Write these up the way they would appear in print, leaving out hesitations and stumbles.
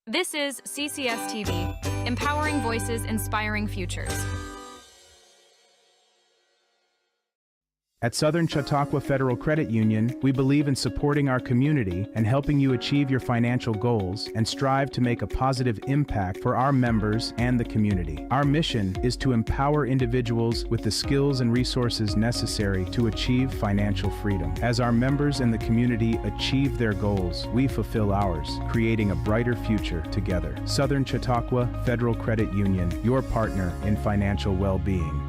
This is CCS-TV, empowering voices, inspiring futures. At Southern Chautauqua Federal Credit Union, we believe in supporting our community and helping you achieve your financial goals and strive to make a positive impact for our members and the community. Our mission is to empower individuals with the skills and resources necessary to achieve financial freedom. As our members and the community achieve their goals, we fulfill ours, creating a brighter future together. Southern Chautauqua Federal Credit Union, your partner in financial well-being.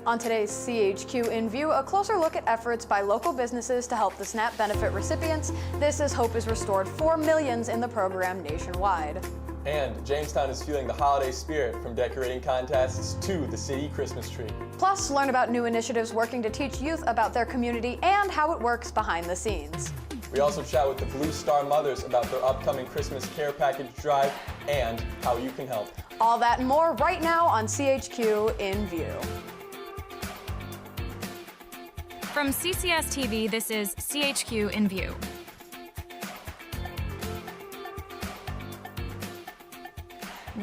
On today's CHQ In-View, a closer look at efforts by local businesses to help the SNAP benefit recipients. This is Hope is Restored for millions in the program nationwide. And Jamestown is feeling the holiday spirit from decorating contests to the city Christmas tree. Plus, learn about new initiatives working to teach youth about their community and how it works behind the scenes. We also chat with the Blue Star Mothers about their upcoming Christmas care package drive and how you can help. All that and more right now on CHQ In-View. From CCS-TV, this is CHQ In-View.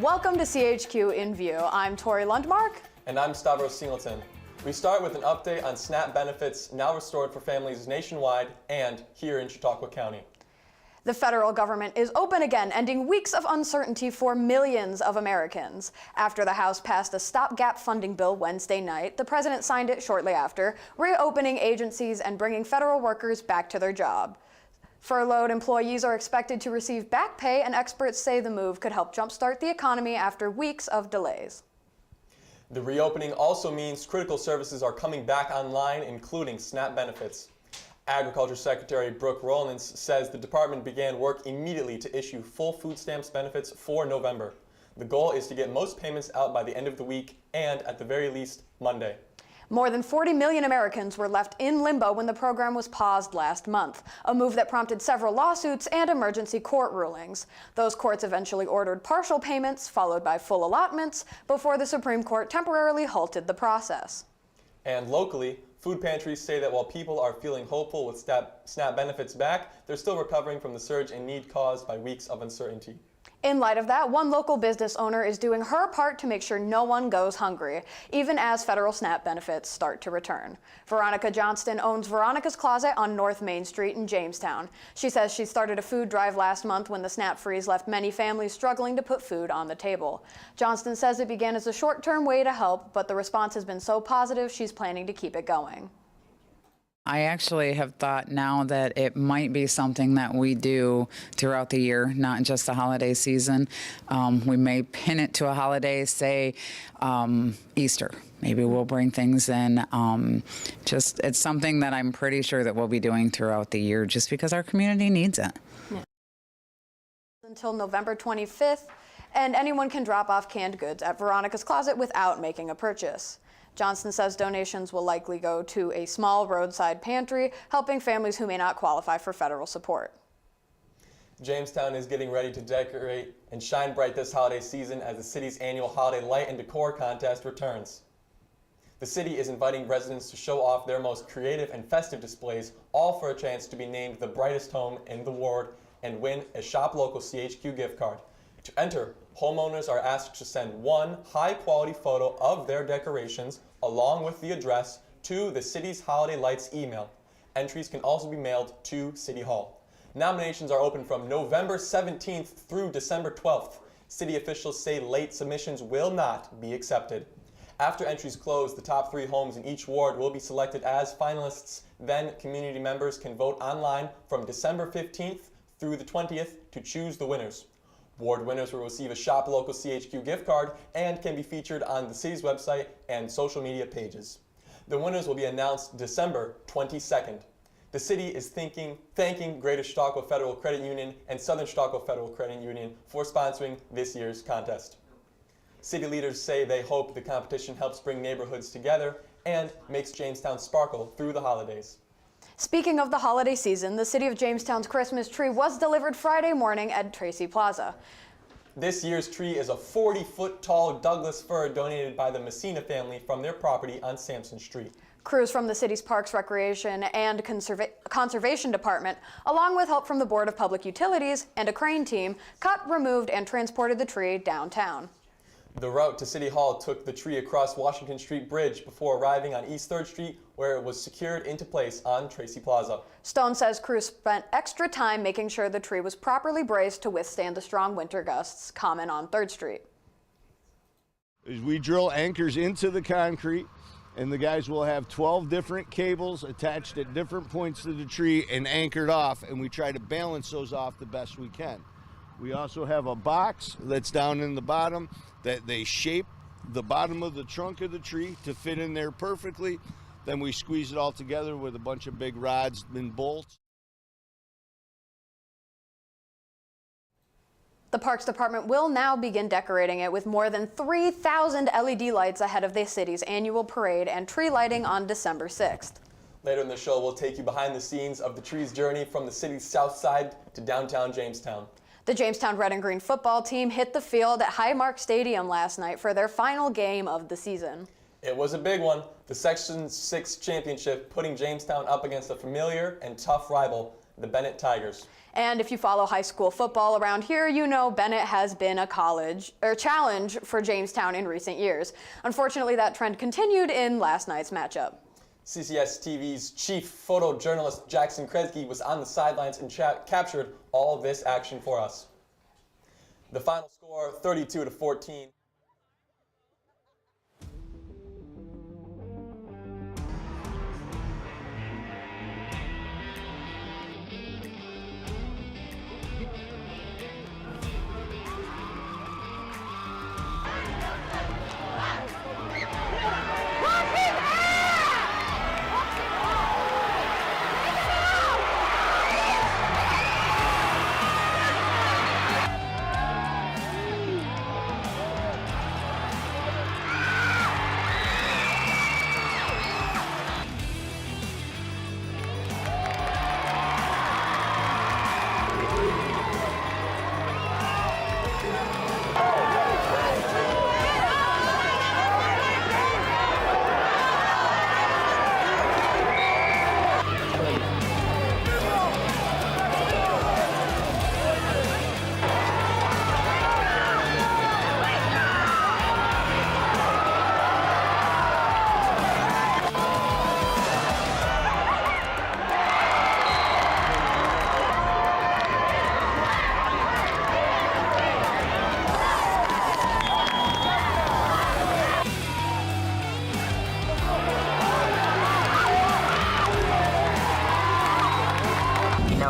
Welcome to CHQ In-View. I'm Tori Lundmark. And I'm Stavros Singleton. We start with an update on SNAP benefits now restored for families nationwide and here in Chautauqua County. The federal government is open again, ending weeks of uncertainty for millions of Americans. After the House passed a stopgap funding bill Wednesday night, the president signed it shortly after, reopening agencies and bringing federal workers back to their job. Furloughed employees are expected to receive back pay, and experts say the move could help jumpstart the economy after weeks of delays. The reopening also means critical services are coming back online, including SNAP benefits. Agriculture Secretary Brooke Rollins says the department began work immediately to issue full food stamps benefits for November. The goal is to get most payments out by the end of the week and, at the very least, Monday. More than 40 million Americans were left in limbo when the program was paused last month, a move that prompted several lawsuits and emergency court rulings. Those courts eventually ordered partial payments, followed by full allotments, before the Supreme Court temporarily halted the process. And locally, food pantries say that while people are feeling hopeful with SNAP benefits back, they're still recovering from the surge in need caused by weeks of uncertainty. In light of that, one local business owner is doing her part to make sure no one goes hungry, even as federal SNAP benefits start to return. Veronica Johnston owns Veronica's Closet on North Main Street in Jamestown. She says she started a food drive last month when the SNAP freeze left many families struggling to put food on the table. Johnston says it began as a short-term way to help, but the response has been so positive she's planning to keep it going. I actually have thought now that it might be something that we do throughout the year, not just the holiday season. We may pin it to a holiday, say Easter. Maybe we'll bring things in. It's something that I'm pretty sure that we'll be doing throughout the year just because our community needs it. Yeah. Until November 25th, and anyone can drop off canned goods at Veronica's Closet without making a purchase. Johnston says donations will likely go to a small roadside pantry, helping families who may not qualify for federal support. Jamestown is getting ready to decorate and shine bright this holiday season as the city's annual Holiday Light and Decor contest returns. The city is inviting residents to show off their most creative and festive displays, all for a chance to be named the brightest home in the ward and win a Shop Local CHQ gift card. To enter, homeowners are asked to send one high-quality photo of their decorations along with the address to the city's Holiday Lights email. Entries can also be mailed to City Hall. Nominations are open from November 17th through December 12th. City officials say late submissions will not be accepted. After entries close, the top 3 homes in each ward will be selected as finalists. Then community members can vote online from December 15th through the 20th to choose the winners. Ward winners will receive a Shop Local CHQ gift card and can be featured on the city's website and social media pages. The winners will be announced December 22nd. The city is thanking Greater Chautauqua Federal Credit Union and Southern Chautauqua Federal Credit Union for sponsoring this year's contest. City leaders say they hope the competition helps bring neighborhoods together and makes Jamestown sparkle through the holidays. Speaking of the holiday season, the City of Jamestown's Christmas tree was delivered Friday morning at Tracy Plaza. This year's tree is a 40-foot tall Douglas fir donated by the Messina family from their property on Sampson Street. Crews from the city's Parks, Recreation, and Conservation Department, along with help from the Board of Public Utilities and a crane team, cut, removed, and transported the tree downtown. The route to City Hall took the tree across Washington Street Bridge before arriving on East 3rd Street, where it was secured into place on Tracy Plaza. Stone says crews spent extra time making sure the tree was properly braced to withstand the strong winter gusts common on 3rd Street. We drill anchors into the concrete, and the guys will have 12 different cables attached at different points to the tree and anchored off, and we try to balance those off the best we can. We also have a box that's down in the bottom that they shape the bottom of the trunk of the tree to fit in there perfectly. Then we squeeze it all together with a bunch of big rods and bolts. The Parks Department will now begin decorating it with more than 3,000 LED lights ahead of the city's annual parade and tree lighting on December 6th. Later in the show, we'll take you behind the scenes of the tree's journey from the city's south side to downtown Jamestown. The Jamestown Red and Green football team hit the field at Highmark Stadium last night for their final game of the season. It was a big one, the Section 6 championship, putting Jamestown up against a familiar and tough rival, the Bennett Tigers. And if you follow high school football around here, you know Bennett has been a challenge for Jamestown in recent years. Unfortunately, that trend continued in last night's matchup. CCS-TV's chief photojournalist Jackson Kresge was on the sidelines and captured all of this action for us. The final score, 32-14.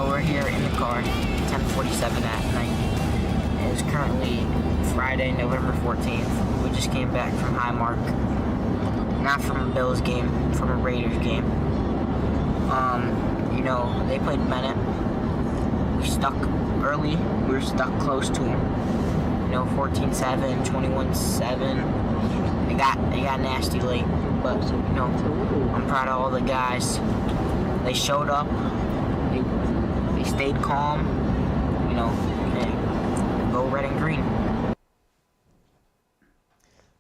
We're here in the car, 10:47 at night. It is currently Friday, November 14th. We just came back from Highmark. Not from a Bills game, from a Raiders game. They played Bennett. We stuck early. We were stuck close to them. 14-7, 21-7. They got nasty late, but I'm proud of all the guys. They showed up. They stayed calm, and go red and green.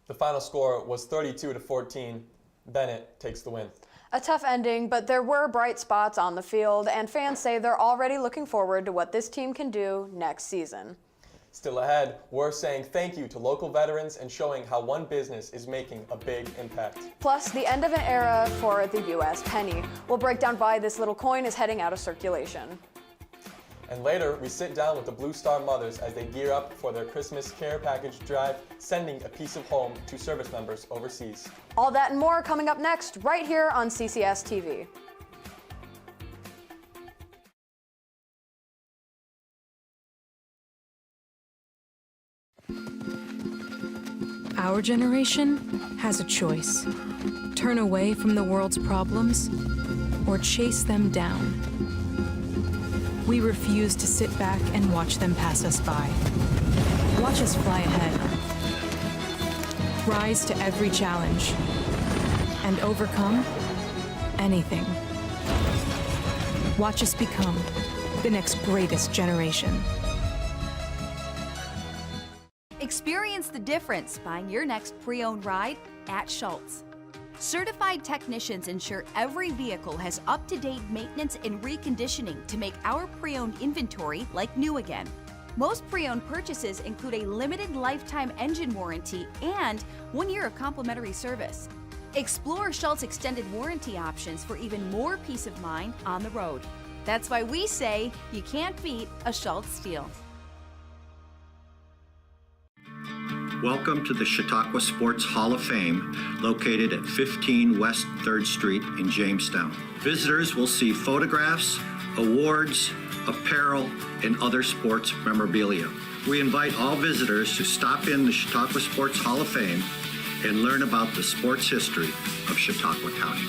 The final score was 32-14. Bennett takes the win. A tough ending, but there were bright spots on the field, and fans say they're already looking forward to what this team can do next season. Still ahead, we're saying thank you to local veterans and showing how one business is making a big impact. Plus, the end of an era for the U.S. penny. We'll break down why this little coin is heading out of circulation. And later, we sit down with the Blue Star mothers as they gear up for their Christmas care package drive, sending a piece of home to service members overseas. All that and more coming up next, right here on CCS-TV. Our generation has a choice. Turn away from the world's problems or chase them down. We refuse to sit back and watch them pass us by. Watch us fly ahead. Rise to every challenge and overcome anything. Watch us become the next greatest generation. Experience the difference buying your next pre-owned ride at Schultz. Certified technicians ensure every vehicle has up-to-date maintenance and reconditioning to make our pre-owned inventory like new again. Most pre-owned purchases include a limited lifetime engine warranty and 1 year of complimentary service. Explore Schultz extended warranty options for even more peace of mind on the road. That's why we say you can't beat a Schultz deal. Welcome to the Chautauqua Sports Hall of Fame, located at 15 West 3rd Street in Jamestown. Visitors will see photographs, awards, apparel, and other sports memorabilia. We invite all visitors to stop in the Chautauqua Sports Hall of Fame and learn about the sports history of Chautauqua County.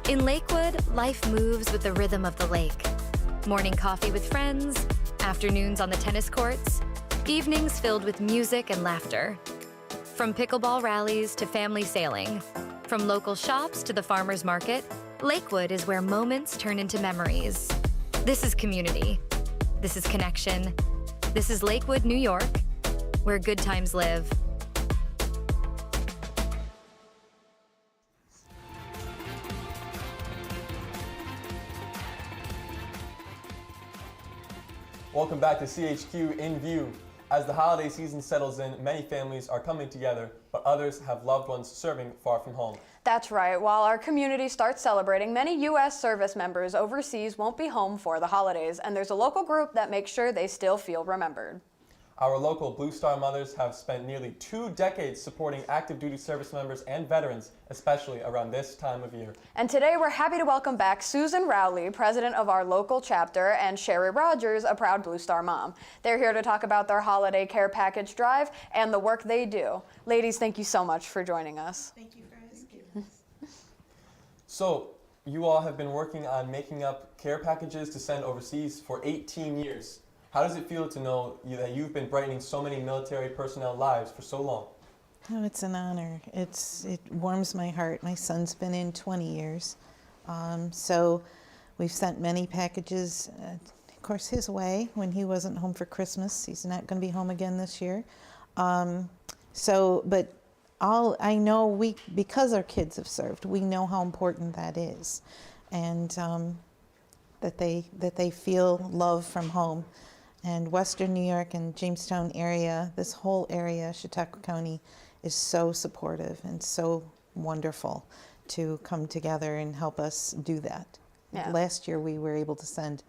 In Lakewood, life moves with the rhythm of the lake. Morning coffee with friends, afternoons on the tennis courts, evenings filled with music and laughter. From pickleball rallies to family sailing, from local shops to the farmer's market, Lakewood is where moments turn into memories. This is community. This is connection. This is Lakewood, New York, where good times live. Welcome back to CHQ In-View. As the holiday season settles in, many families are coming together, but others have loved ones serving far from home. That's right. While our community starts celebrating, many U.S. service members overseas won't be home for the holidays, and there's a local group that makes sure they still feel remembered. Our local Blue Star mothers have spent nearly 2 decades supporting active duty service members and veterans, especially around this time of year. And today we're happy to welcome back Susan Rowley, president of our local chapter, and Sherry Rogers, a proud Blue Star mom. They're here to talk about their holiday care package drive and the work they do. Ladies, thank you so much for joining us. Thank you for asking. So, you all have been working on making up care packages to send overseas for 18 years. How does it feel to know that you've been brightening so many military personnel lives for so long? Oh, it's an honor. It warms my heart. My son's been in 20 years. So we've sent many packages, of course, his way when he wasn't home for Christmas. He's not going to be home again this year. But I know because our kids have served, we know how important that is. And that they feel love from home. And Western New York and Jamestown area, this whole area, Chautauqua County, is so supportive and so wonderful to come together and help us do that. Yeah. Last year we were able to send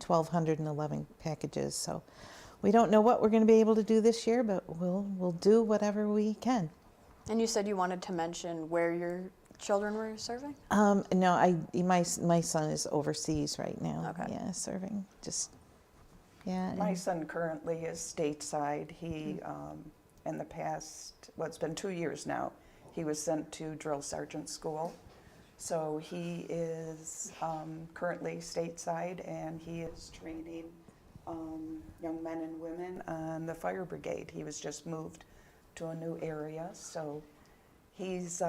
1,211 packages, so we don't know what we're going to be able to do this year, but we'll do whatever we can. And you said you wanted to mention where your children were serving? No, my son is overseas right now. Okay. Yeah, serving. Yeah. My son currently is stateside. He, in the past, it's been 2 years now, he was sent to drill sergeant school. So he is currently stateside, and he is training young men and women on the fire brigade. He was just moved to a new area, so he's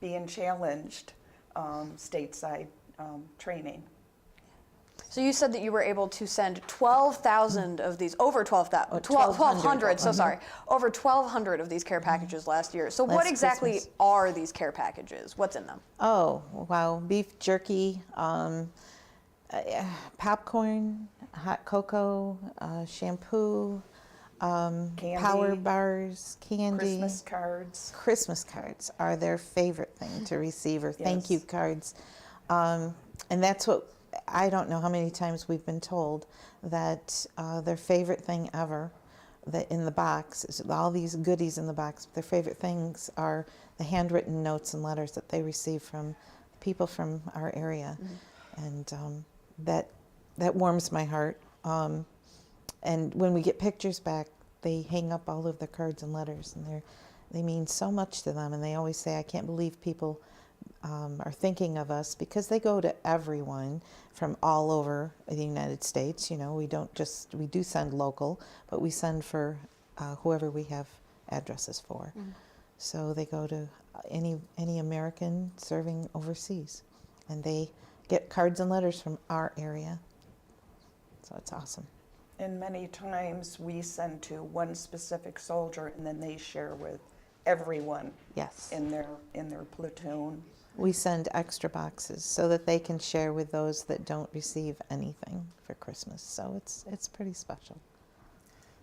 being challenged stateside training. So you said that you were able to send 12,000 of these, over 12,000, 1,200, so sorry, over 1,200 of these care packages last year. So what exactly Christmas. are these care packages? What's in them? Oh, wow. Beef jerky, popcorn, hot cocoa, shampoo, Candy, power bars, candy. Christmas cards. Christmas cards are their favorite thing to receive, or thank you cards. And that's what, I don't know how many times we've been told that their favorite thing ever in the box, all these goodies in the box. Their favorite things are the handwritten notes and letters that they receive from people from our area, and that warms my heart. And when we get pictures back, they hang up all of the cards and letters, and they mean so much to them. And they always say, "I can't believe people are thinking of us," because they go to everyone from all over the United States. You know, we do send local, but we send for whoever we have addresses for. So they go to any American serving overseas, and they get cards and letters from our area. So it's awesome. And many times we send to one specific soldier, and then they share with everyone. Yes. In their platoon. We send extra boxes so that they can share with those that don't receive anything for Christmas. So it's pretty special.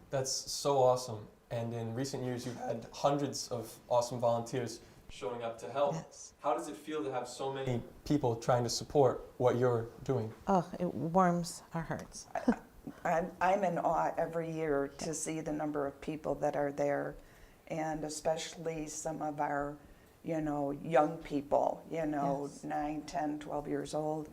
That's so awesome. And in recent years, you've had hundreds of awesome volunteers showing up to help. Yes. How does it feel to have so many people trying to support what you're doing? Oh, it warms our hearts. I'm in awe every year to see the number of people that are there, and especially some of our, young people, Yes. 9, 10, 12 years old.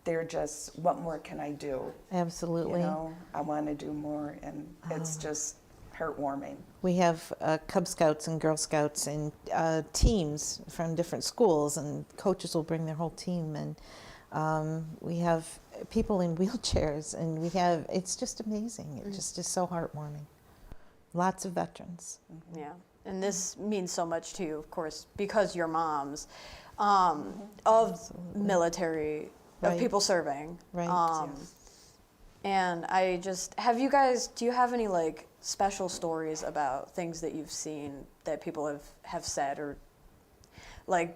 They're just, what more can I do? Absolutely. I want to do more, and it's just heartwarming. We have Cub Scouts and Girl Scouts and teams from different schools, and coaches will bring their whole team, and we have people in wheelchairs, and it's just amazing. It just is so heartwarming. Lots of veterans. Yeah, and this means so much to you, of course, because you're moms of military, of Right. people serving. Right. And do you have any special stories about things that you've seen that people have said, or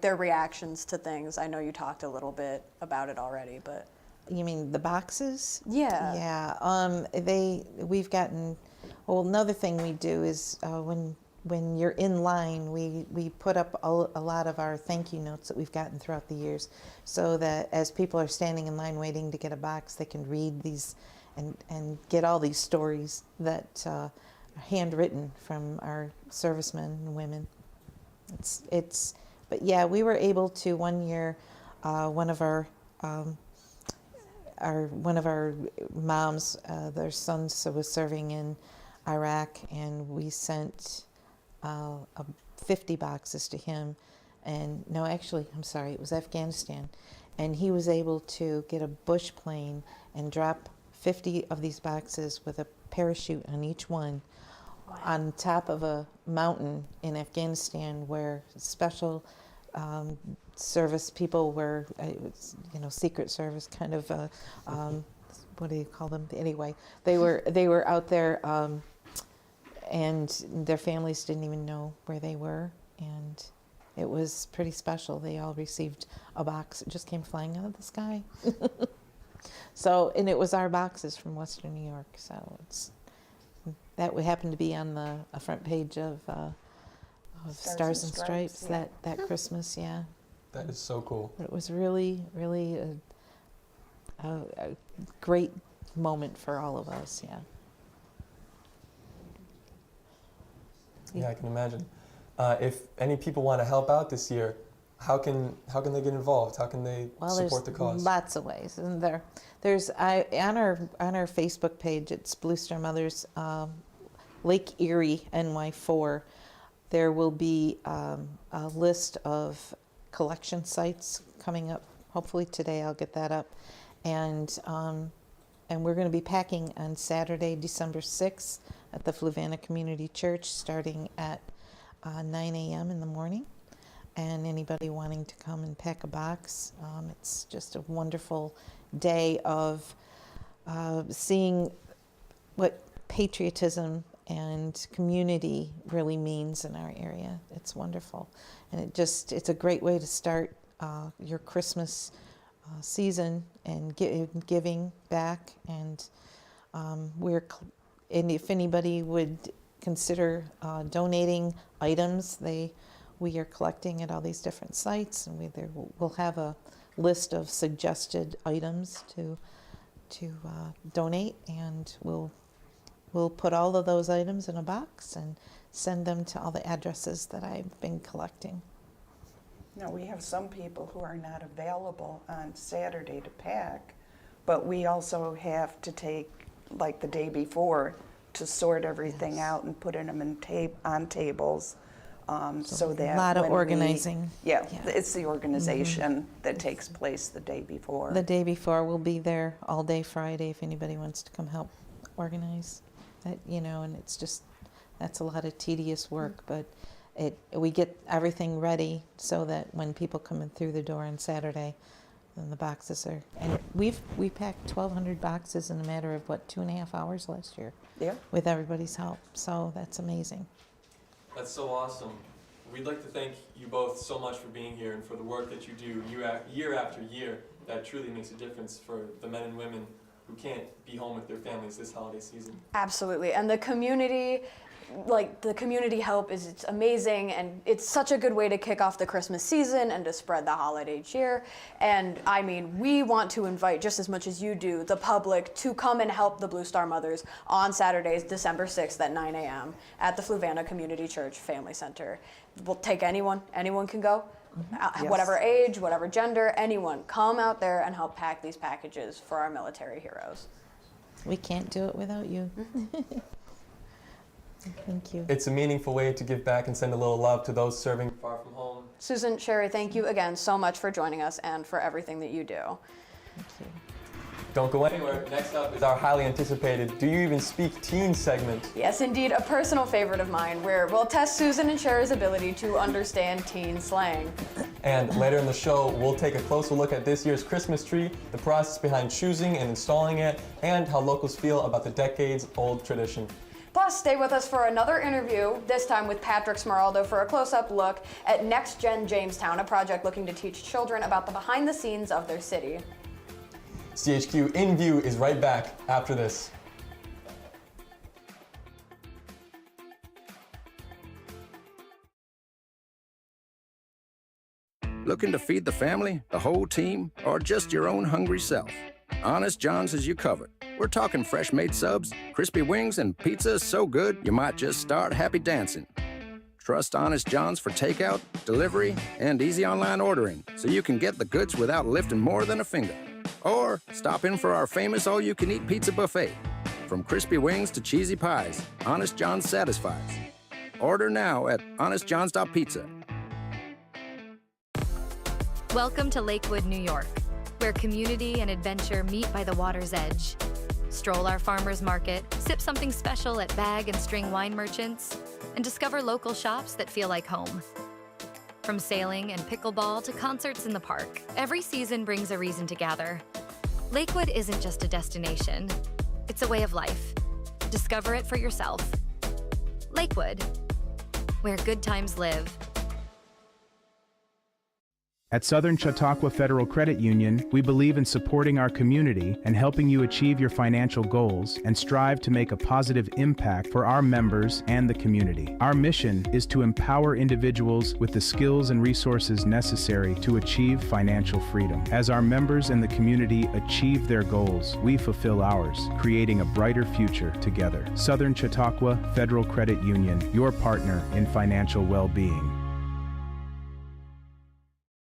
their reactions to things? I know you talked a little bit about it already, but. You mean the boxes? Yeah. Yeah. We've gotten. Well, another thing we do is when you're in line, we put up a lot of our thank you notes that we've gotten throughout the years, so that as people are standing in line waiting to get a box, they can read these and get all these stories that are handwritten from our servicemen and women. But yeah, we were able to one year, one of our moms, their son was serving in Iraq, and we sent 50 boxes to him. And no, actually, I'm sorry, it was Afghanistan. And he was able to get a bush plane and drop 50 of these boxes with a parachute on each one on top of a mountain in Afghanistan, where special service people were, Secret Service kind of, what do you call them? Anyway, they were out there, and their families didn't even know where they were, and it was pretty special. They all received a box. It just came flying out of the sky. So, and it was our boxes from Western New York. So that would happen to be on the front page of Stars and Stripes yeah. that Christmas. Yeah. That is so cool. It was really, really a great moment for all of us. Yeah. Yeah, I can imagine. If any people want to help out this year, how can they get involved? How can they support the cause? Lots of ways, and there's on our Facebook page, it's Blue Star Mothers Lake Erie NY4. There will be a list of collection sites coming up. Hopefully today I'll get that up, and we're going to be packing on Saturday, December 6th at the Fluvanna Community Church, starting at 9 a.m. in the morning. And anybody wanting to come and pack a box, it's just a wonderful day of seeing what patriotism and community really means in our area. It's wonderful, and it's a great way to start your Christmas season and giving back. And and if anybody would consider donating items, we are collecting at all these different sites, and we'll have a list of suggested items to donate, and we'll we'll put all of those items in a box and send them to all the addresses that I've been collecting. Now, we have some people who are not available on Saturday to pack, but we also have to take, like the day before, to sort everything out and put them on tables, so that a lot of when organizing. It's the organization that takes place the day before. The day before, we'll be there all day Friday if anybody wants to come help organize that, and it's just, that's a lot of tedious work, but we get everything ready so that when people come in through the door on Saturday, then the boxes are, and we packed 1,200 boxes in a matter of 2.5 hours last year. Yeah. With everybody's help, so that's amazing. That's so awesome. We'd like to thank you both so much for being here and for the work that you do year after year. That truly makes a difference for the men and women who can't be home with their families this holiday season. Absolutely, and the community help it's amazing, and it's such a good way to kick off the Christmas season and to spread the holiday cheer. And I mean, we want to invite, just as much as you do, the public to come and help the Blue Star Mothers on Saturdays, December 6th at 9 a.m. at the Fluvanna Community Church Family Center. We'll take anyone can go. Yes. Whatever age, whatever gender, anyone, come out there and help pack these packages for our military heroes. We can't do it without you. Thank you. It's a meaningful way to give back and send a little love to those serving far from home. Susan, Sherry, thank you again so much for joining us and for everything that you do. Thank you. Don't go anywhere. Next up is our highly anticipated Do You Even Speak Teen segment. Yes, indeed, a personal favorite of mine, where we'll test Susan and Sherry's ability to understand teen slang. And later in the show, we'll take a closer look at this year's Christmas tree, the process behind choosing and installing it, and how locals feel about the decades-old tradition. Plus, stay with us for another interview, this time with Patrick Smeraldo, for a close-up look at Next Gen Jamestown, a project looking to teach children about the behind-the-scenes of their city. CHQ In-View is right back after this. Looking to feed the family, the whole team, or just your own hungry self? Honest John's has you covered. We're talking fresh-made subs, crispy wings, and pizza so good you might just start happy dancing. Trust Honest John's for takeout, delivery, and easy online ordering so you can get the goods without lifting more than a finger. Or stop in for our famous all-you-can-eat pizza buffet. From crispy wings to cheesy pies, Honest John's satisfies. Order now at honestjohns.pizza. Welcome to Lakewood, New York, where community and adventure meet by the water's edge. Stroll our farmers market, sip something special at bag and string wine merchants, and discover local shops that feel like home. From sailing and pickleball to concerts in the park, every season brings a reason to gather. Lakewood isn't just a destination, it's a way of life. Discover it for yourself. Lakewood, where good times live. At Southern Chautauqua Federal Credit Union, we believe in supporting our community and helping you achieve your financial goals and strive to make a positive impact for our members and the community. Our mission is to empower individuals with the skills and resources necessary to achieve financial freedom. As our members and the community achieve their goals, we fulfill ours, creating a brighter future together. Southern Chautauqua Federal Credit Union, your partner in financial well-being.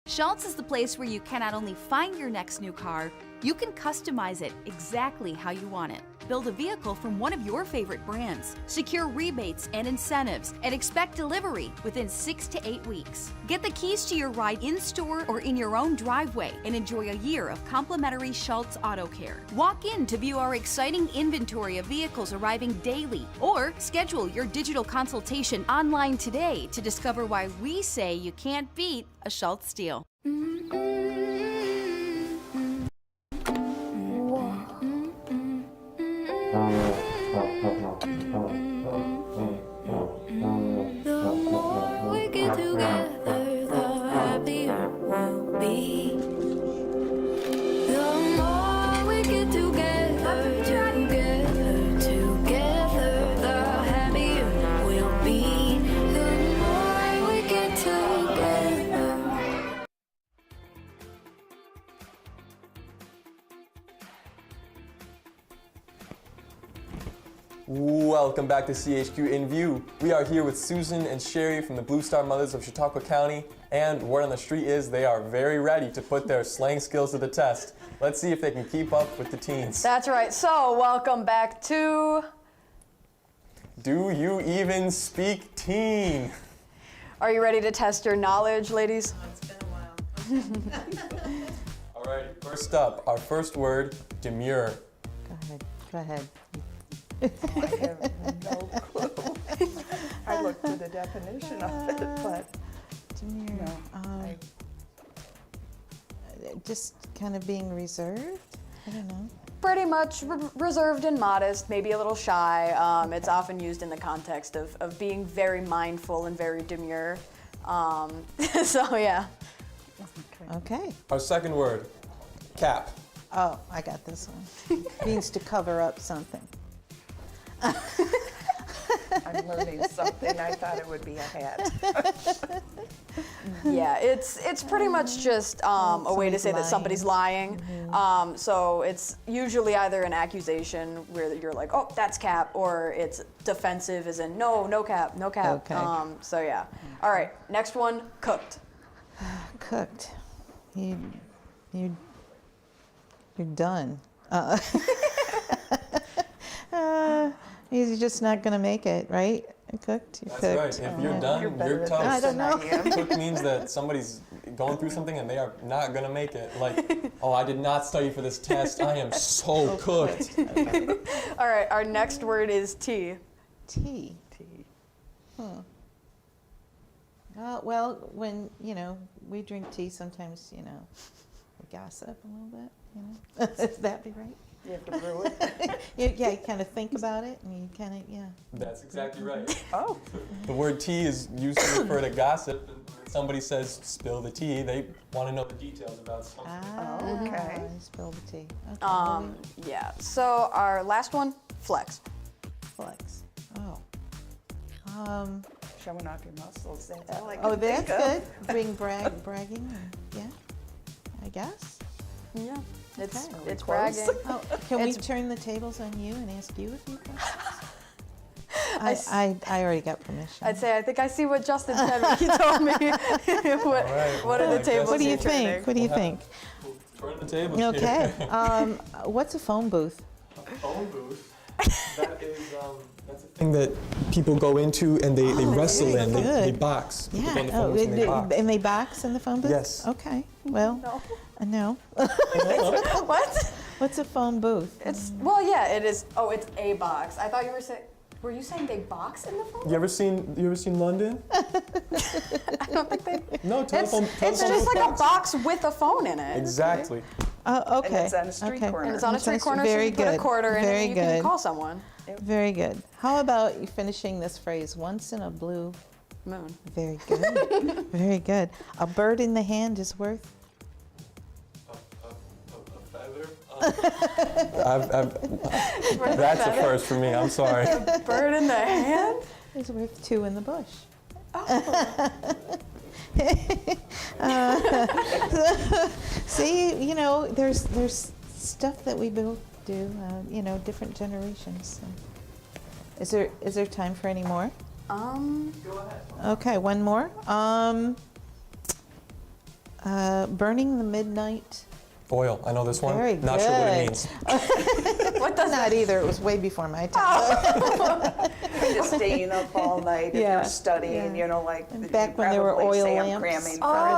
Schultz is the place where you can not only find your next new car, you can customize it exactly how you want it. Build a vehicle from one of your favorite brands, secure rebates and incentives, and expect delivery within 6 to 8 weeks. Get the keys to your ride in-store or in your own driveway and enjoy a year of complimentary Schultz Auto Care. Walk in to view our exciting inventory of vehicles arriving daily, or schedule your digital consultation online today to discover why we say you can't beat a Schultz deal. The more we get together, the happier we'll be. The more we get together, the happier we'll be. The more we get together. Welcome back to CHQ In-View. We are here with Susan and Sherry from the Blue Star Mothers of Chautauqua County, and word on the street is they are very ready to put their slang skills to the test. Let's see if they can keep up with the teens. That's right. So, welcome back to... Do you even speak teen? Are you ready to test your knowledge, ladies? It's been a while. All right, first up, our first word, demure. Go ahead. I have no clue. I looked at the definition of it, but Demure. no. Just kind of being reserved? I don't know. Pretty much reserved and modest, maybe a little shy. It's often used in the context of being very mindful and very demure. So, yeah. Okay. Our second word, cap. Oh, I got this one. Means to cover up something. I'm learning something. I thought it would be a hat. Yeah, it's pretty much just a way to say that somebody's lying. So it's usually either an accusation where you're like, oh, that's cap, or it's defensive as in, no cap, no cap. Okay. So yeah. All right, next one, cooked. Cooked. You're done. You're just not going to make it, right? Cooked. You're That's cooked. right. If you're done, you're toast. I don't know. Cooked means that somebody's going through something and they are not going to make it. Like, oh, I did not study for this test. I am so cooked. All right, our next word is tea. Tea. Well, when, we drink tea, sometimes, we gossip a little bit, Would that be right? You have to brew it. Yeah, you kind of think about it, and you kind of, That's exactly right. Oh. The word tea is used to refer to gossip. And when somebody says spill the tea, they want to know the details about something. Okay. Spill the tea. Okay. Yeah, so our last one, flex. Flex. Oh. Showing off your muscles. That's all I can Oh, that's think good. of. Being bragging, yeah, I guess. Yeah, it's Okay. it's Close. bragging. Oh, can we turn the tables on you and ask you a few questions? I already got permission. I'd say I think I see what Justin said when he told me what are the tables. What do you you're turning? think? What do you think? Turn the tables. Okay. What's a phone booth? A phone booth. That is that's a thing that people go into and they wrestle in. They box. People go in the phone booth and they box. And they box in the phone booth? Yes. Okay. Well, no. What? What's a phone booth? Yeah, it is. Oh, it's a box. I thought you were saying. Were you saying they box in the phone? You ever seen London? I don't think they. No, telephone. It's just like a box with a phone in it. Exactly. Okay. And it's on a street corner. And it's on a street corner, so Very you put a good. quarter in it Very and you can good. call someone. Very good. How about you finishing this phrase? Once in a blue moon. Very good. Very good. A bird in the hand is worth. A feather. That's a first for me. I'm sorry. A bird in the hand is worth two in the bush. See, there's stuff that we both do. Different generations. So. Is there time for any more? Go ahead. Okay, one more. Burning the midnight. Oil. I know this one. Very Not sure what it means. What does Not either. It was way before my time. Just staying up all night if Yeah. you're studying, And back when there were oil lamps. cramming for a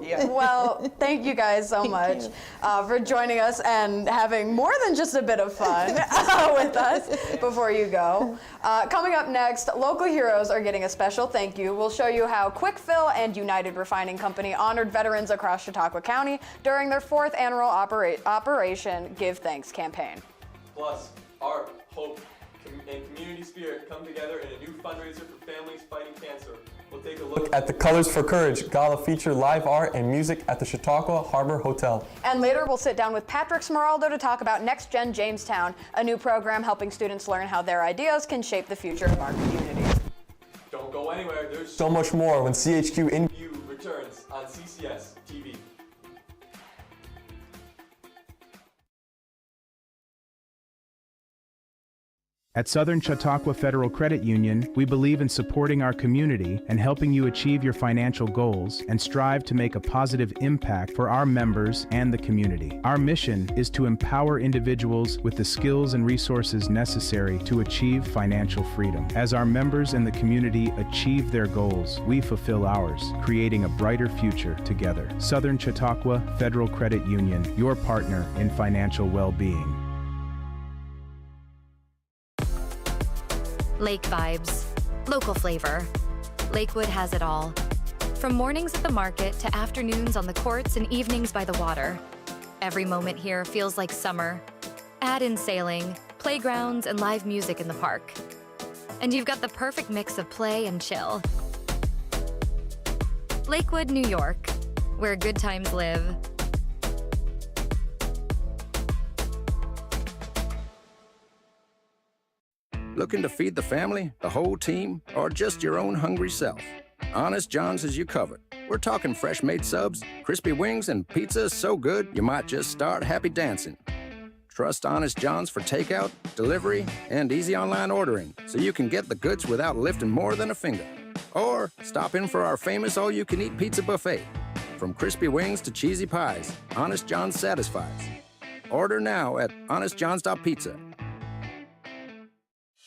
test. Well, thank you guys so much for joining us and having more than just a bit of fun with us before you go. Coming up next, local heroes are getting a special thank you. We'll show you how Quick Fill and United Refining Company honored veterans across Chautauqua County during their 4th annual Operation Give Thanks campaign. Plus, art, hope, and community spirit come together in a new fundraiser for families fighting cancer. We'll take a look at the Colors for Courage gala feature live art and music at the Chautauqua Harbor Hotel. And later we'll sit down with Patrick Smeraldo to talk about Next Gen Jamestown, a new program helping students learn how their ideas can shape the future of our community. Don't go anywhere. There's so much more when CHQ In-View returns on CCS-TV. At Southern Chautauqua Federal Credit Union, we believe in supporting our community and helping you achieve your financial goals and strive to make a positive impact for our members and the community. Our mission is to empower individuals with the skills and resources necessary to achieve financial freedom. As our members and the community achieve their goals, we fulfill ours, creating a brighter future together. Southern Chautauqua Federal Credit Union, your partner in financial well-being. Lake vibes, local flavor. Lakewood has it all. From mornings at the market to afternoons on the courts and evenings by the water. Every moment here feels like summer. Add in sailing, playgrounds, and live music in the park. And you've got the perfect mix of play and chill. Lakewood, New York, where good times live. Looking to feed the family, the whole team, or just your own hungry self? Honest John's has you covered. We're talking fresh-made subs, crispy wings, and pizza so good you might just start happy dancing. Trust Honest John's for takeout, delivery, and easy online ordering, so you can get the goods without lifting more than a finger. Or stop in for our famous all-you-can-eat pizza buffet. From crispy wings to cheesy pies, Honest John's satisfies. Order now at honestjohns.pizza.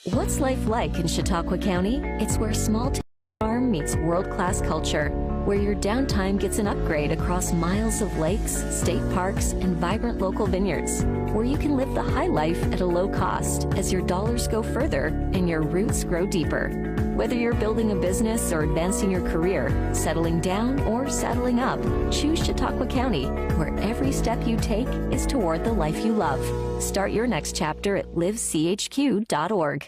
What's life like in Chautauqua County? It's where small town farm meets world-class culture, where your downtime gets an upgrade across miles of lakes, state parks, and vibrant local vineyards, where you can live the high life at a low cost as your dollars go further and your roots grow deeper. Whether you're building a business or advancing your career, settling down or settling up, choose Chautauqua County, where every step you take is toward the life you love. Start your next chapter at livechq.org.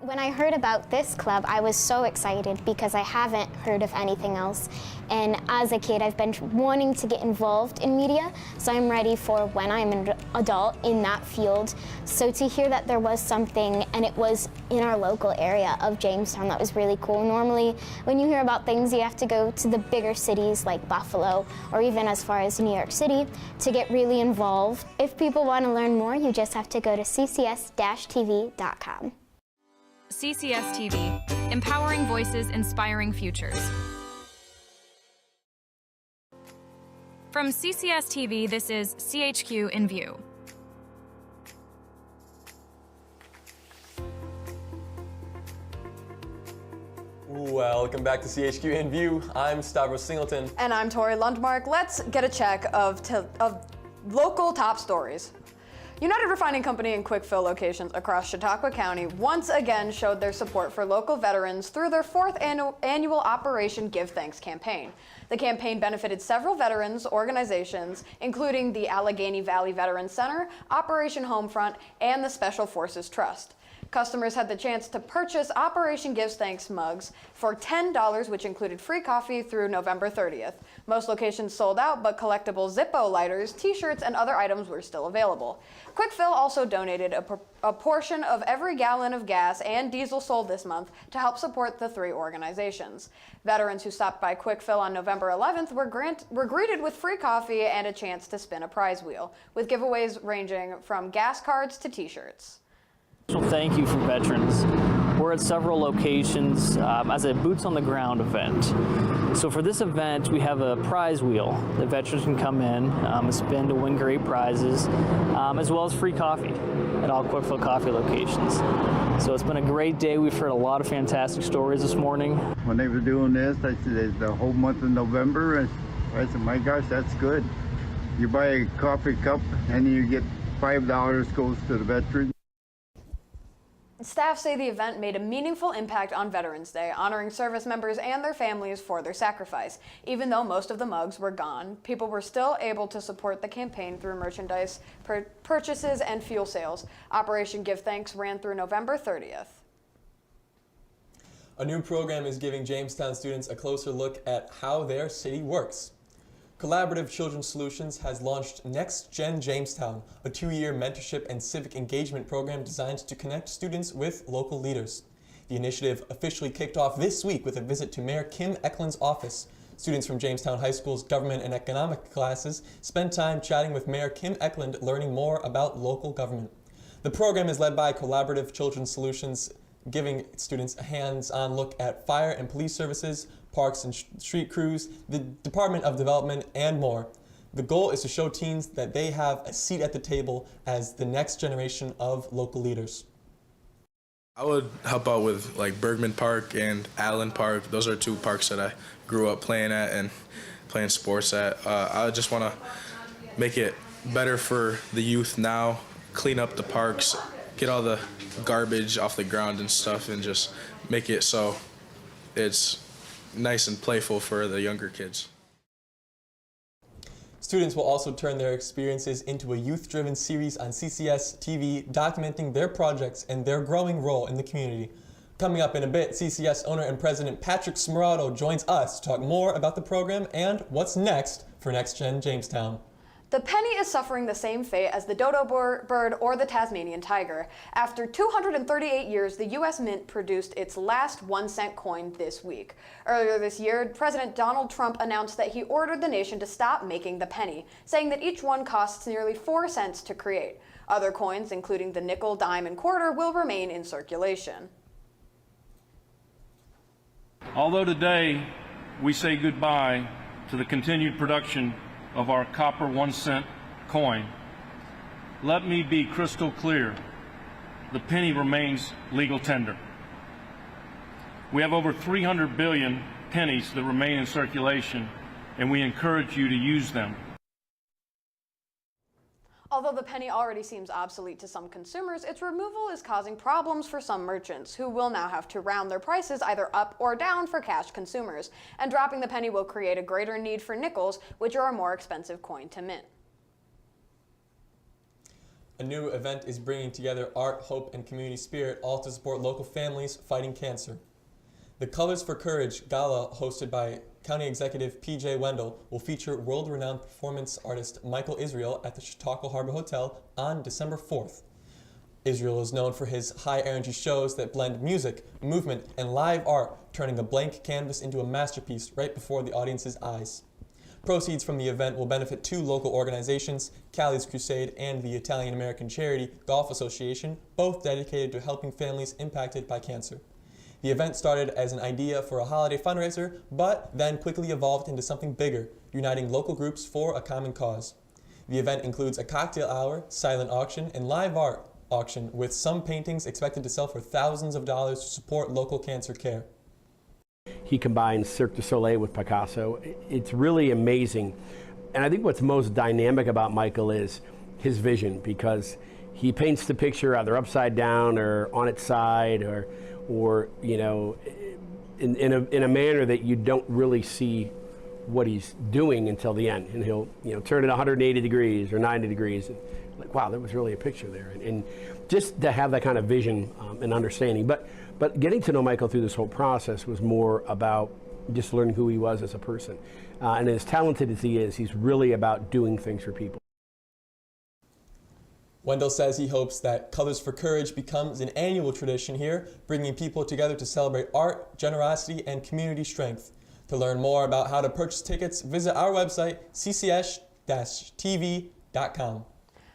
When I heard about this club, I was so excited because I haven't heard of anything else. And as a kid, I've been wanting to get involved in media, so I'm ready for when I'm an adult in that field. So to hear that there was something, and it was in our local area of Jamestown, that was really cool. Normally, when you hear about things, you have to go to the bigger cities like Buffalo, or even as far as New York City, to get really involved. If people want to learn more, you just have to go to CCS-TV.com. CCS-TV, empowering voices, inspiring futures. From CCS-TV, this is CHQ In-View. Welcome back to CHQ In-View. I'm Stavros Singleton. And I'm Tori Lundmark. Let's get a check of local top stories. United Refining Company and Quick Fill locations across Chautauqua County once again showed their support for local veterans through their fourth annual Operation Give Thanks campaign. The campaign benefited several veterans organizations, including the Allegheny Valley Veterans Center, Operation Homefront, and the Special Forces Trust. Customers had the chance to purchase Operation Gives Thanks mugs for $10, which included free coffee through November 30th. Most locations sold out, but collectible Zippo lighters, t-shirts, and other items were still available. Quick Fill also donated a portion of every gallon of gas and diesel sold this month to help support the three organizations. Veterans who stopped by Quick Fill on November 11th were greeted with free coffee and a chance to spin a prize wheel, with giveaways ranging from gas cards to t-shirts. Thank you from veterans. We're at several locations as a boots on the ground event. So for this event, we have a prize wheel that veterans can come in and spin to win great prizes, as well as free coffee at all Quick Fill coffee locations. So it's been a great day. We've heard a lot of fantastic stories this morning. When they were doing this, I said it's the whole month of November. I said, my gosh, that's good. You buy a coffee cup and you get $5 goes to the veteran. Staff say the event made a meaningful impact on Veterans Day, honoring service members and their families for their sacrifice. Even though most of the mugs were gone, people were still able to support the campaign through merchandise purchases and fuel sales. Operation Give Thanks ran through November 30th. A new program is giving Jamestown students a closer look at how their city works. Collaborative Children's Solutions has launched Next Gen Jamestown, a 2-year mentorship and civic engagement program designed to connect students with local leaders. The initiative officially kicked off this week with a visit to Mayor Kim Eklund's office. Students from Jamestown High School's government and economic classes spent time chatting with Mayor Kim Eklund, learning more about local government. The program is led by Collaborative Children's Solutions, giving students a hands-on look at fire and police services, parks and street crews, the Department of Development, and more. The goal is to show teens that they have a seat at the table as the next generation of local leaders. I would help out with like Bergman Park and Allen Park. Those are two parks that I grew up playing at and playing sports at. I just want to make it better for the youth now, clean up the parks, get all the garbage off the ground and stuff, and just make it so it's nice and playful for the younger kids. Students will also turn their experiences into a youth-driven series on CCS-TV, documenting their projects and their growing role in the community. Coming up in a bit, CCS owner and president Patrick Smeraldo joins us to talk more about the program and what's next for Next Gen Jamestown. The penny is suffering the same fate as the dodo bird or the Tasmanian tiger. After 238 years, the U.S. Mint produced its last 1-cent coin this week. Earlier this year, President Donald Trump announced that he ordered the nation to stop making the penny, saying that each one costs nearly 4 cents to create. Other coins, including the nickel, dime, and quarter, will remain in circulation. Although today we say goodbye to the continued production of our copper 1-cent coin, let me be crystal clear. The penny remains legal tender. We have over 300 billion pennies that remain in circulation, and we encourage you to use them. Although the penny already seems obsolete to some consumers, its removal is causing problems for some merchants, who will now have to round their prices either up or down for cash consumers. And dropping the penny will create a greater need for nickels, which are a more expensive coin to mint. A new event is bringing together art, hope, and community spirit, all to support local families fighting cancer. The Colors for Courage Gala, hosted by County Executive P.J. Wendell, will feature world-renowned performance artist Michael Israel at the Chautauqua Harbor Hotel on December 4th. Israel is known for his high-energy shows that blend music, movement, and live art, turning a blank canvas into a masterpiece right before the audience's eyes. Proceeds from the event will benefit 2 local organizations, Callie's Crusade and the Italian-American charity Golf Association, both dedicated to helping families impacted by cancer. The event started as an idea for a holiday fundraiser, but then quickly evolved into something bigger, uniting local groups for a common cause. The event includes a cocktail hour, silent auction, and live art auction, with some paintings expected to sell for thousands of dollars to support local cancer care. He combines Cirque du Soleil with Picasso. It's really amazing. And I think what's most dynamic about Michael is his vision, because he paints the picture either upside down or on its side, or you know, in a manner that you don't really see what he's doing until the end. And he'll, you know, turn it 180 degrees or 90 degrees. And like, wow, there was really a picture there. And just to have that kind of vision and understanding. But getting to know Michael through this whole process was more about just learning who he was as a person. And as talented as he is, he's really about doing things for people. Wendell says he hopes that Colors for Courage becomes an annual tradition here, bringing people together to celebrate art, generosity, and community strength. To learn more about how to purchase tickets, visit our website, ccs-tv.com.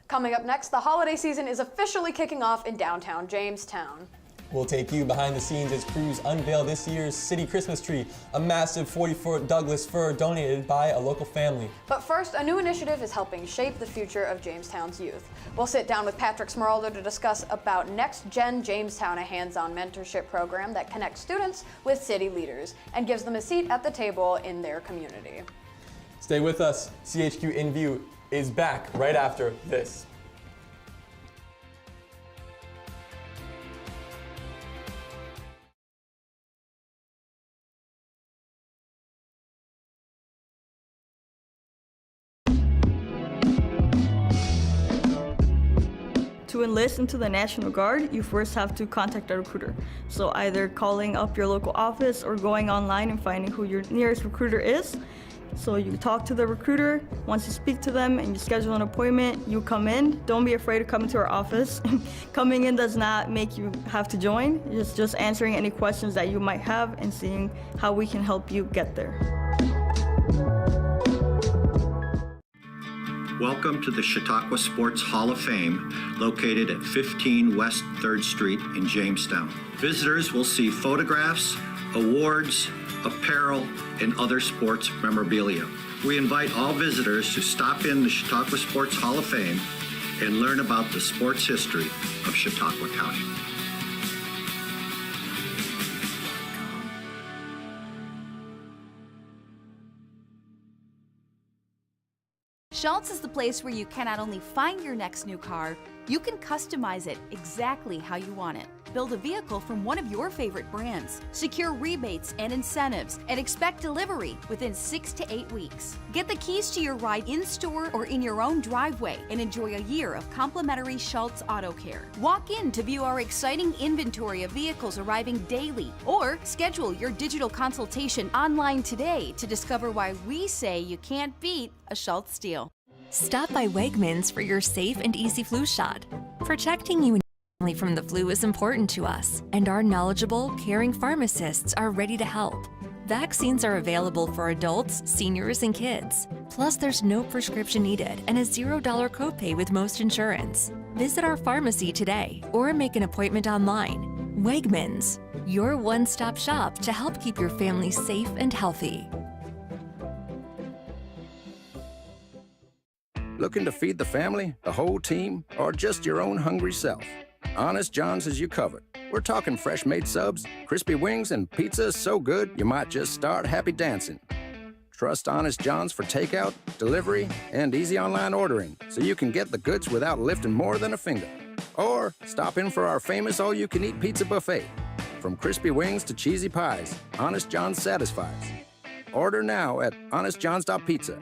Coming up next, the holiday season is officially kicking off in downtown Jamestown. We'll take you behind the scenes as crews unveil this year's city Christmas tree, a massive 40-foot Douglas fir donated by a local family. But first, a new initiative is helping shape the future of Jamestown's youth. We'll sit down with Patrick Smeraldo to discuss about Next Gen Jamestown, a hands-on mentorship program that connects students with city leaders and gives them a seat at the table in their community. Stay with us. CHQ In-View is back right after this. To enlist into the National Guard, you first have to contact a recruiter. So either calling up your local office or going online and finding who your nearest recruiter is. So you talk to the recruiter. Once you speak to them and you schedule an appointment, you come in. Don't be afraid to come into our office. Coming in does not make you have to join. It's just answering any questions that you might have and seeing how we can help you get there. Welcome to the Chautauqua Sports Hall of Fame, located at 15 West 3rd Street in Jamestown. Visitors will see photographs, awards, apparel, and other sports memorabilia. We invite all visitors to stop in the Chautauqua Sports Hall of Fame and learn about the sports history of Chautauqua County. Schultz is the place where you can not only find your next new car, you can customize it exactly how you want it. Build a vehicle from one of your favorite brands, secure rebates and incentives, and expect delivery within 6 to 8 weeks. Get the keys to your ride in-store or in your own driveway and enjoy a year of complimentary Schultz Auto Care. Walk in to view our exciting inventory of vehicles arriving daily, or schedule your digital consultation online today to discover why we say you can't beat a Schultz deal. Stop by Wegmans for your safe and easy flu shot. Protecting you and your family from the flu is important to us, and our knowledgeable, caring pharmacists are ready to help. Vaccines are available for adults, seniors, and kids. Plus, there's no prescription needed and a $0 copay with most insurance. Visit our pharmacy today or make an appointment online. Wegmans, your one-stop shop to help keep your family safe and healthy. Looking to feed the family, the whole team, or just your own hungry self? Honest John's has you covered. We're talking fresh-made subs, crispy wings, and pizza so good you might just start happy dancing. Trust Honest John's for takeout, delivery, and easy online ordering so you can get the goods without lifting more than a finger. Or stop in for our famous all-you-can-eat pizza buffet. From crispy wings to cheesy pies, Honest John's satisfies. Order now at honestjohns.pizza.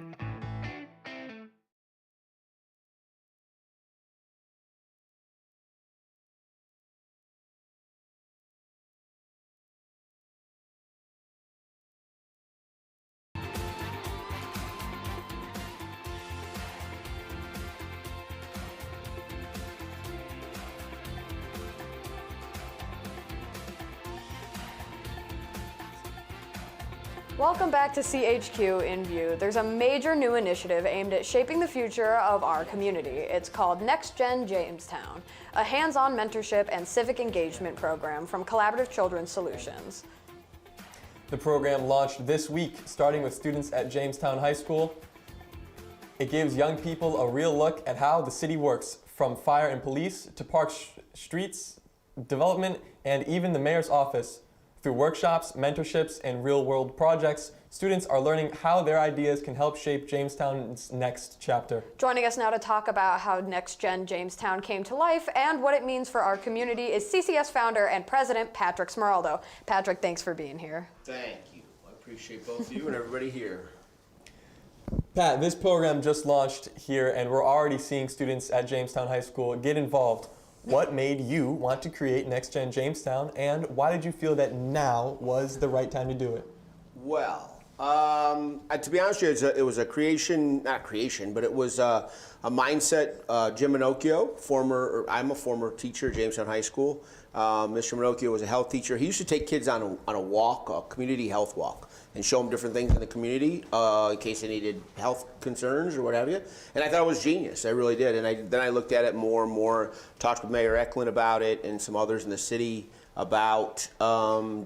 Welcome back to CHQ In-View. There's a major new initiative aimed at shaping the future of our community. It's called Next Gen Jamestown, a hands-on mentorship and civic engagement program from Collaborative Children's Solutions. The program launched this week, starting with students at Jamestown High School. It gives young people a real look at how the city works, from fire and police to parks, streets, development, and even the mayor's office. Through workshops, mentorships, and real-world projects, students are learning how their ideas can help shape Jamestown's next chapter. Joining us now to talk about how Next Gen Jamestown came to life and what it means for our community is CCS founder and president Patrick Smeraldo. Patrick, thanks for being here. Thank you. I appreciate both of you and everybody here. Pat, this program just launched here, and we're already seeing students at Jamestown High School get involved. What made you want to create Next Gen Jamestown, and why did you feel that now was the right time to do it? Well, to be honest with you, it was a creation, not creation, but it was a mindset. Jim Minocchio, I'm a former teacher at Jamestown High School. Mr. Minocchio was a health teacher. He used to take kids on a walk, a community health walk, and show them different things in the community in case they needed health concerns or what have you. And I thought it was genius. I really did. And then I looked at it more and more, talked with Mayor Eklund about it and some others in the city about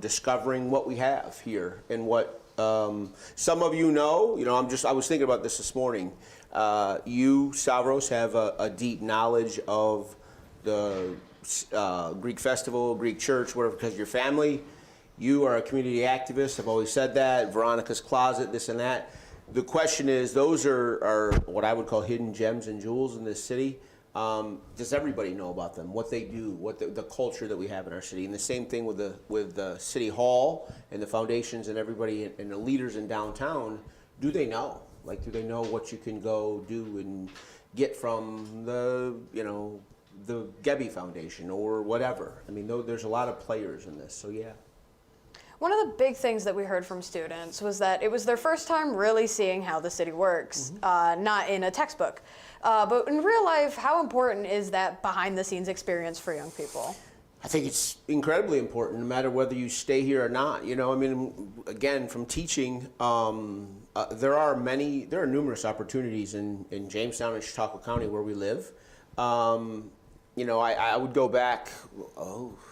discovering what we have here and what some of you know. I was thinking about this morning. You, Stavros, have a deep knowledge of the Greek festival, Greek church, whatever, because of your family. You are a community activist. I've always said that. Veronica's Closet, this and that. The question is, those are what I would call hidden gems and jewels in this city. Does everybody know about them? What they do? What the culture that we have in our city? And the same thing with the city hall and the foundations and everybody and the leaders in downtown. Do they know? Like, do they know what you can go do and get from the Gebby Foundation or whatever? I mean, there's a lot of players in this. So yeah. One of the big things that we heard from students was that it was their first time really seeing how the city works, not in a textbook, but in real life. How important is that behind-the-scenes experience for young people? I think it's incredibly important, no matter whether you stay here or not. Again, from teaching, there are numerous opportunities in Jamestown and Chautauqua County where we live. you know, I would go back,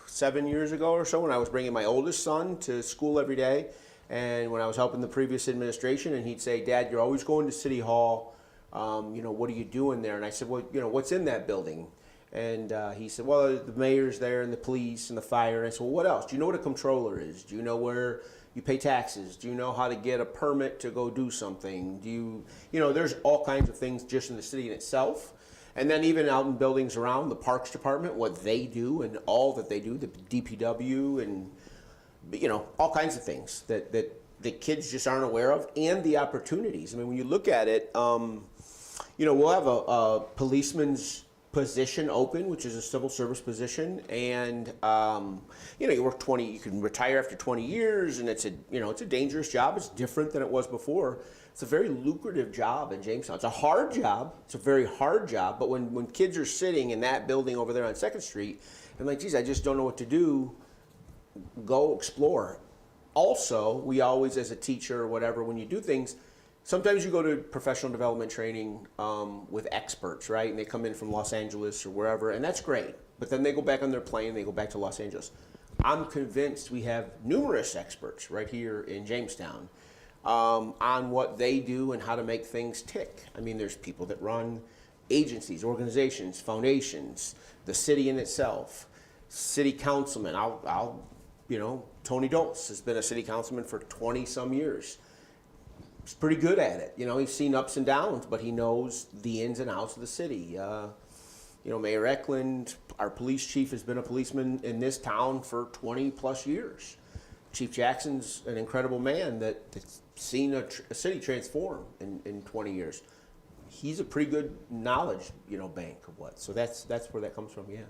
7 years ago or so when I was bringing my oldest son to school every day. And when I was helping the previous administration, and he'd say, Dad, you're always going to City Hall. You know, what are you doing there? And I said, well, you know, what's in that building? And he said, well, the mayor's there and the police and the fire. And I said, well, what else? Do you know what a comptroller is? Do you know where you pay taxes? Do you know how to get a permit to go do something? Do you know, there's all kinds of things just in the city in itself. And then even out in buildings around, the Parks Department, what they do and all that they do, the DPW and, you know, all kinds of things that the kids just aren't aware of, and the opportunities. I mean, when you look at it, you know, we'll have a policeman's position open, which is a civil service position, and you know, you work 20, you can retire after 20 years, and it's a, you know, it's a dangerous job. It's different than it was before. It's a very lucrative job in Jamestown. It's a hard job. It's a very hard job. But when kids are sitting in that building over there on 2nd Street, I'm like, geez, I just don't know what to do. Go explore. Also, we always, as a teacher or whatever, when you do things, sometimes you go to professional development training with experts, right? And they come in from Los Angeles or wherever, and that's great. But then they go back on their plane, they go back to Los Angeles. I'm convinced we have numerous experts right here in Jamestown on what they do and how to make things tick. I mean, there's people that run agencies, organizations, foundations, the city in itself, city councilmen. You know, Tony Dolce has been a city councilman for 20 some years. He's pretty good at it. You know, he's seen ups and downs, but he knows the ins and outs of the city. You know, Mayor Eklund, our police chief, has been a policeman in this town for 20 plus years. Chief Jackson's an incredible man that's seen a city transform in 20 years. He's a pretty good knowledge, you know, bank of what. So that's where that comes from, yeah.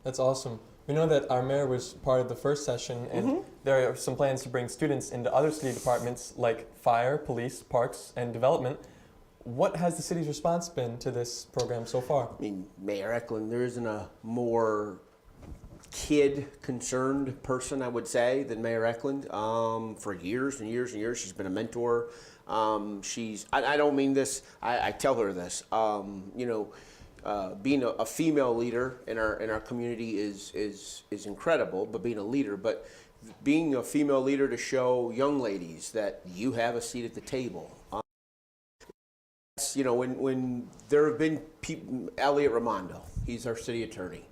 That's awesome. We know that our mayor was part of the first session, and there are some plans to bring students into other city departments like fire, police, parks, and development. What has the city's response been to this program so far? I mean, Mayor Eklund, there isn't a more kid-concerned person, I would say, than Mayor Eklund. For years and years and years, she's been a mentor. I don't mean this, I tell her this, you know, being a female leader in our community is incredible, but being a leader, but being a female leader to show young ladies that you have a seat at the table. You know, when there have been people, Elliot Raimondo, he's our city attorney,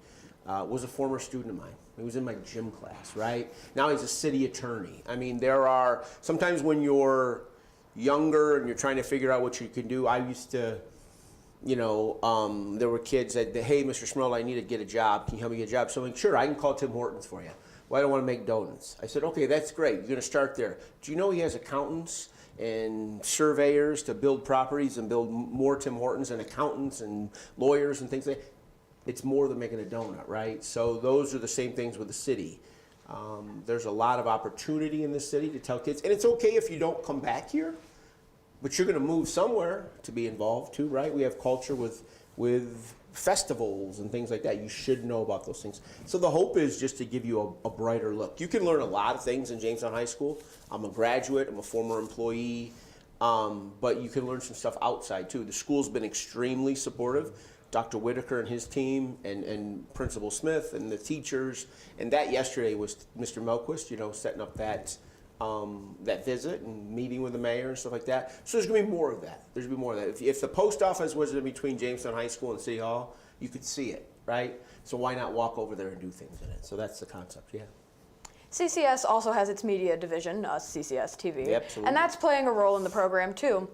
was a former student of mine. He was in my gym class, right? Now he's a city attorney. I mean, there are, sometimes when you're younger and you're trying to figure out what you can do, I used to, you know, there were kids that, hey, Mr. Schmerl, I need to get a job. Can you help me get a job? So I'm like, sure, I can call Tim Hortons for you. Well, I don't want to make donuts. I said, okay, that's great. You're going to start there. Do you know he has accountants and surveyors to build properties and build more Tim Hortons, and accountants and lawyers and things like that? It's more than making a donut, right? So those are the same things with the city. There's a lot of opportunity in the city to tell kids, and it's okay if you don't come back here, but you're going to move somewhere to be involved too, right? We have culture with festivals and things like that. You should know about those things. So the hope is just to give you a brighter look. You can learn a lot of things in Jamestown High School. I'm a graduate, I'm a former employee, but you can learn some stuff outside too. The school's been extremely supportive. Dr. Whitaker and his team, and Principal Smith and the teachers, and that yesterday was Mr. Melquist, you know, setting up that visit and meeting with the mayor and stuff like that. So there's going to be more of that. There's going to be more of that. If the post office was in between Jamestown High School and City Hall, you could see it, right? So why not walk over there and do things in it? So that's the concept, yeah. CCS also has its media division, CCS-TV, Absolutely. and that's playing a role in the program too.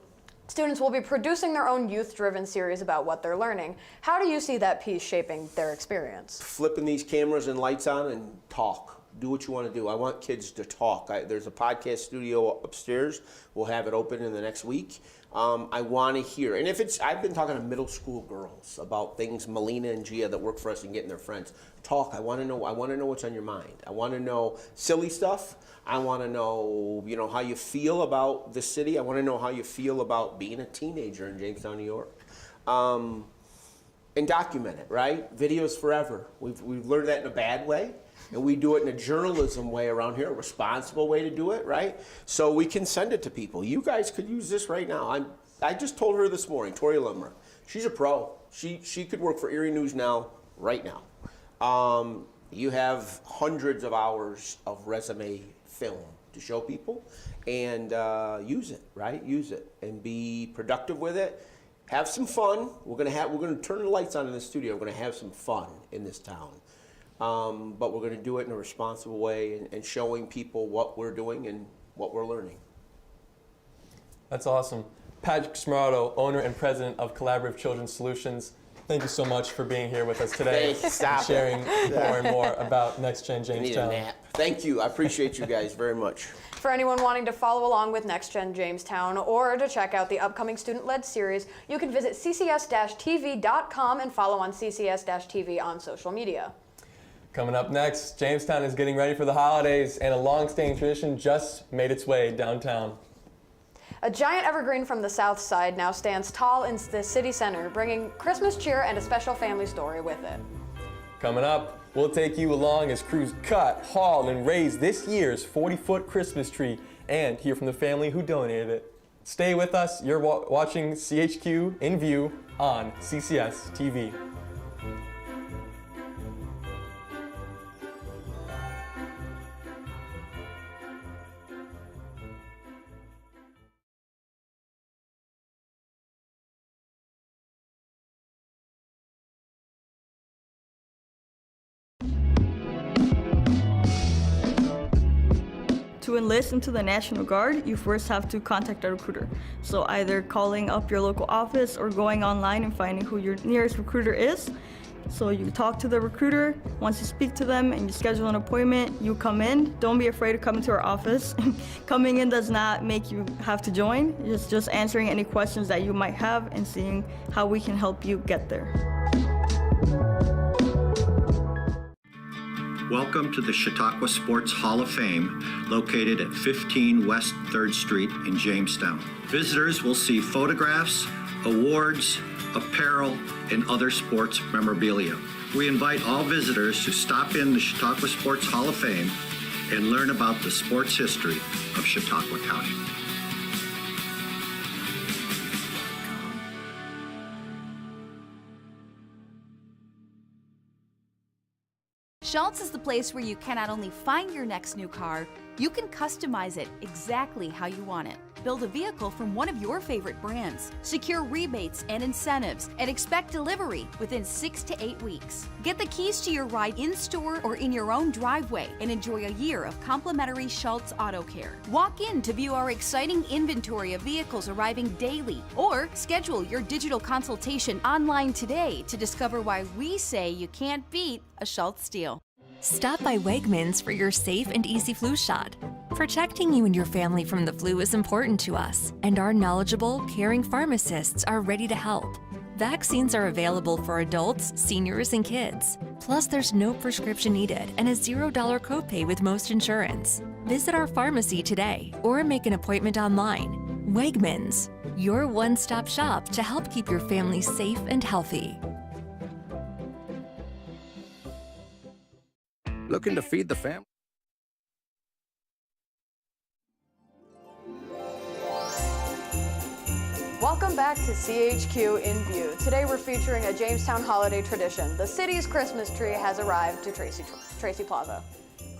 Students will be producing their own youth-driven series about what they're learning. How do you see that piece shaping their experience? Flipping these cameras and lights on and talk. Do what you want to do. I want kids to talk. There's a podcast studio upstairs. We'll have it open in the next week. I want to hear. And if it's, I've been talking to middle school girls about things, Melina and Gia, that work for us and getting their friends. Talk. I want to know what's on your mind. I want to know silly stuff. I want to know, you know, how you feel about the city. I want to know how you feel about being a teenager in Jamestown, New York. And document it, right? Videos forever. We've learned that in a bad way. And we do it in a journalism way around here, a responsible way to do it, right? So we can send it to people. You guys could use this right now. I just told her this morning, Tori Limmer, she's a pro. She could work for Erie News Now right now. You have hundreds of hours of resume film to show people, and use it, right? Use it and be productive with it. Have some fun. We're gonna turn the lights on in the studio. We're gonna have some fun in this town, but we're gonna do it in a responsible way and showing people what we're doing and what we're learning. That's awesome. Patrick Smarado, owner and president of Collaborative Children's Solutions. Thank you so much for being here with us today and sharing more and more about Next Gen Jamestown. I need a nap. Thank you. I appreciate you guys very much. For anyone wanting to follow along with Next Gen Jamestown or to check out the upcoming student-led series, you can visit CCS-TV.com and follow on CCS-TV on social media. Coming up next, Jamestown is getting ready for the holidays, and a long-standing tradition just made its way downtown. A giant evergreen from the south side now stands tall in the city center, bringing Christmas cheer and a special family story with it. Coming up, we'll take you along as crews cut, haul, and raise this year's 40-foot Christmas tree and hear from the family who donated it. Stay with us. You're watching CHQ In-View on CCS-TV. To enlist into the National Guard, you first have to contact a recruiter. So either calling up your local office or going online and finding who your nearest recruiter is. So you talk to the recruiter. Once you speak to them and you schedule an appointment, you come in. Don't be afraid to come into our office. Coming in does not make you have to join. It's just answering any questions that you might have and seeing how we can help you get there. Welcome to the Chautauqua Sports Hall of Fame, located at 15 West 3rd Street in Jamestown. Visitors will see photographs, awards, apparel, and other sports memorabilia. We invite all visitors to stop in the Chautauqua Sports Hall of Fame and learn about the sports history of Chautauqua County. Schultz is the place where you can not only find your next new car, you can customize it exactly how you want it. Build a vehicle from one of your favorite brands, secure rebates and incentives, and expect delivery within 6 to 8 weeks. Get the keys to your ride in-store or in your own driveway and enjoy a year of complimentary Schultz Auto Care. Walk in to view our exciting inventory of vehicles arriving daily, or schedule your digital consultation online today to discover why we say you can't beat a Schultz deal. Stop by Wegmans for your safe and easy flu shot. Protecting you and your family from the flu is important to us, and our knowledgeable, caring pharmacists are ready to help. Vaccines are available for adults, seniors, and kids. Plus, there's no prescription needed and a $0 copay with most insurance. Visit our pharmacy today or make an appointment online. Wegmans, your one-stop shop to help keep your family safe and healthy. Looking to feed the family? Welcome back to CHQ In-View. Today we're featuring a Jamestown holiday tradition. The city's Christmas tree has arrived to Tracy Plaza.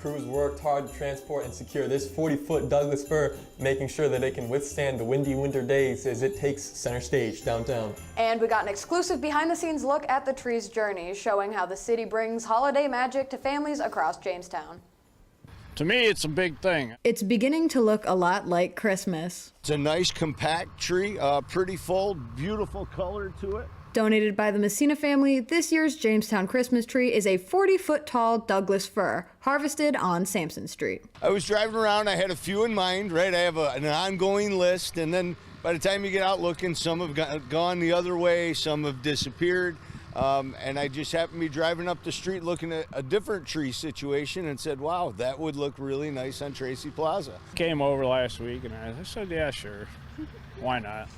Crews worked hard to transport and secure this 40-foot Douglas fir, making sure that it can withstand the windy winter days as it takes center stage downtown. And we got an exclusive behind-the-scenes look at the tree's journey, showing how the city brings holiday magic to families across Jamestown. To me, it's a big thing. It's beginning to look a lot like Christmas. It's a nice compact tree, pretty full, beautiful color to it. Donated by the Messina family, this year's Jamestown Christmas tree is a 40-foot tall Douglas fir, harvested on Sampson Street. I was driving around, I had a few in mind, right? I have an ongoing list, and then by the time you get out looking, some have gone the other way, some have disappeared. And I just happened to be driving up the street looking at a different tree situation and said, wow, that would look really nice on Tracy Plaza. Came over last week and I said, yeah, sure. Why not?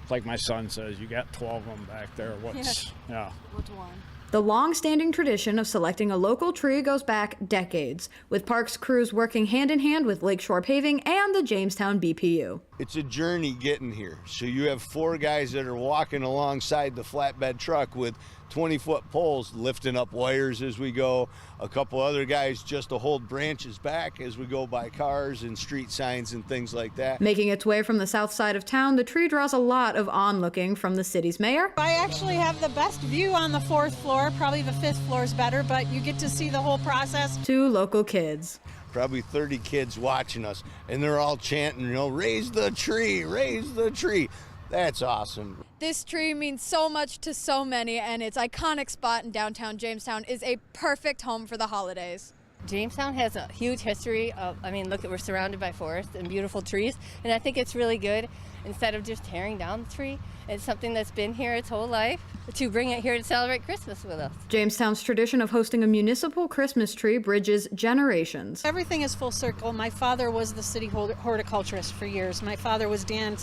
Like my son says, you got 12 of them back there. What's one? The long-standing tradition of selecting a local tree goes back decades, with parks crews working hand-in-hand with Lakeshore Paving and the Jamestown BPU. It's a journey getting here. So you have 4 guys that are walking alongside the flatbed truck with 20-foot poles lifting up wires as we go. A couple other guys just to hold branches back as we go by cars and street signs and things like that. Making its way from the south side of town, the tree draws a lot of onlooking from the city's mayor. I actually have the best view on the 4th floor. Probably the 5th floor is better, but you get to see the whole process. To local kids. Probably 30 kids watching us, and they're all chanting, raise the tree, raise the tree. That's awesome. This tree means so much to so many, and its iconic spot in downtown Jamestown is a perfect home for the holidays. Jamestown has a huge history of, look, we're surrounded by forests and beautiful trees, and I think it's really good, instead of just tearing down the tree, it's something that's been here its whole life, to bring it here to celebrate Christmas with us. Jamestown's tradition of hosting a municipal Christmas tree bridges generations. Everything is full circle. My father was the city horticulturist for years. My father was Dan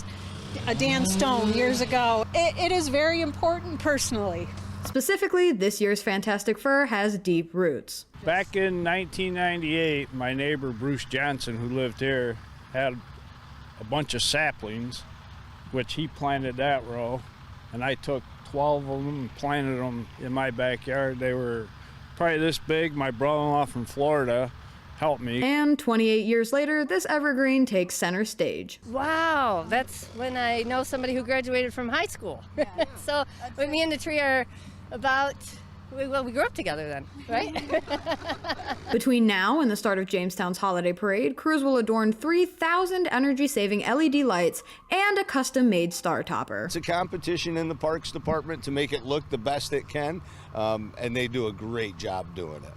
Stone years ago. It is very important personally. Specifically, this year's Fantastic Fir has deep roots. Back in 1998, my neighbor Bruce Johnson, who lived here, had a bunch of saplings, which he planted that row, and I took 12 of them and planted them in my backyard. They were probably this big. My brother-in-law from Florida helped me. And 28 years later, this evergreen takes center stage. Wow, that's when I know somebody who graduated from high school. So me and the tree are about, we grew up together then, right? Between now and the start of Jamestown's holiday parade, crews will adorn 3,000 energy-saving LED lights and a custom-made star topper. It's a competition in the Parks Department to make it look the best it can, and they do a great job doing it.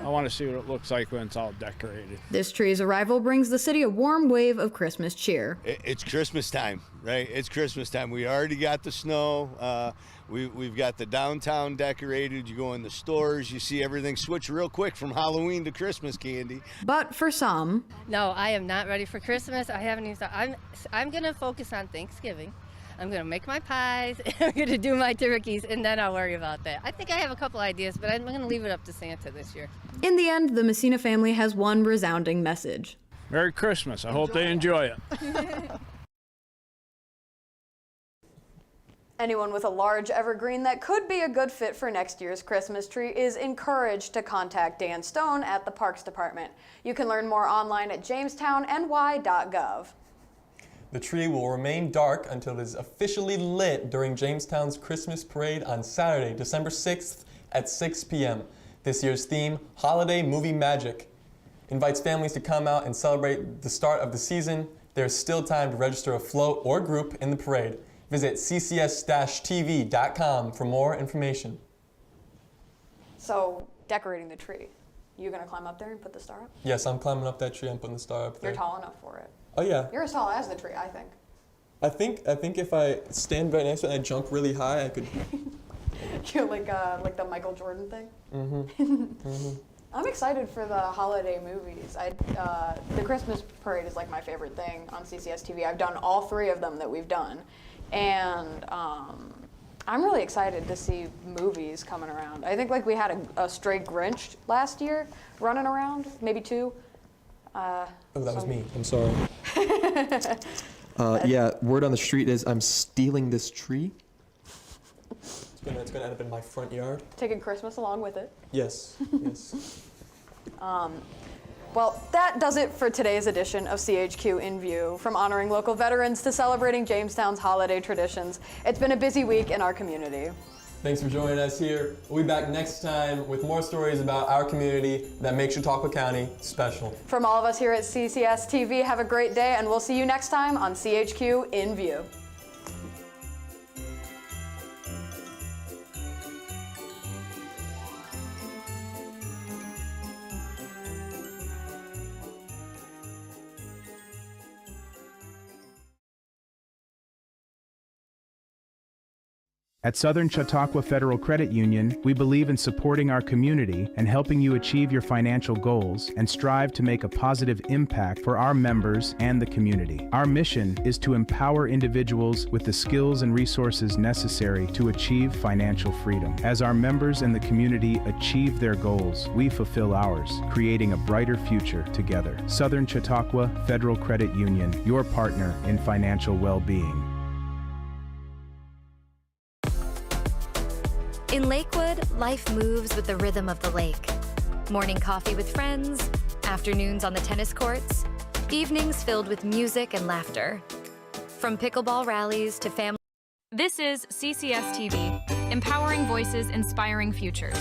I want to see what it looks like when it's all decorated. This tree's arrival brings the city a warm wave of Christmas cheer. It's Christmas time, right? It's Christmas time. We already got the snow. We've got the downtown decorated. You go in the stores, you see everything switch real quick from Halloween to Christmas candy. But for some... No, I am not ready for Christmas. I haven't even started. I'm going to focus on Thanksgiving. I'm going to make my pies, I'm going to do my turkeys, and then I'll worry about that. I think I have a couple ideas, but I'm going to leave it up to Santa this year. In the end, the Messina family has one resounding message. Merry Christmas. I hope they enjoy it. Anyone with a large evergreen that could be a good fit for next year's Christmas tree is encouraged to contact Dan Stone at the Parks Department. You can learn more online at jamestowny.gov. The tree will remain dark until it is officially lit during Jamestown's Christmas parade on Saturday, December 6th at 6 p.m. This year's theme, Holiday Movie Magic, invites families to come out and celebrate the start of the season. There's still time to register a float or group in the parade. Visit CCS-TV.com for more information. So, decorating the tree, you gonna climb up there and put the star up? Yes, I'm climbing up that tree and putting the star up there. You're tall enough for it. Oh yeah. You're as tall as the tree, I think. I think if I stand right next to it and I jump really high, I could. You're like the Michael Jordan thing. Mm-hmm. I'm excited for the holiday movies. The Christmas parade is like my favorite thing on CCS-TV. I've done all 3 of them that we've done, and I'm really excited to see movies coming around. I think like we had a stray Grinch last year running around, maybe 2. Oh, that was me. I'm sorry. Yeah, word on the street is I'm stealing this tree. It's gonna end up in my front yard. Taking Christmas along with it. Yes. Yes. Well, that does it for today's edition of CHQ In-View. From honoring local veterans to celebrating Jamestown's holiday traditions, it's been a busy week in our community. Thanks for joining us here. We'll be back next time with more stories about our community that make Chautauqua County special. From all of us here at CCS-TV, have a great day, and we'll see you next time on CHQ In-View. At Southern Chautauqua Federal Credit Union, we believe in supporting our community and helping you achieve your financial goals and strive to make a positive impact for our members and the community. Our mission is to empower individuals with the skills and resources necessary to achieve financial freedom. As our members and the community achieve their goals, we fulfill ours, creating a brighter future together. Southern Chautauqua Federal Credit Union, your partner in financial well-being. In Lakewood, life moves with the rhythm of the lake. Morning coffee with friends, afternoons on the tennis courts, evenings filled with music and laughter. From pickleball rallies to family. This is CCS-TV, empowering voices, inspiring futures.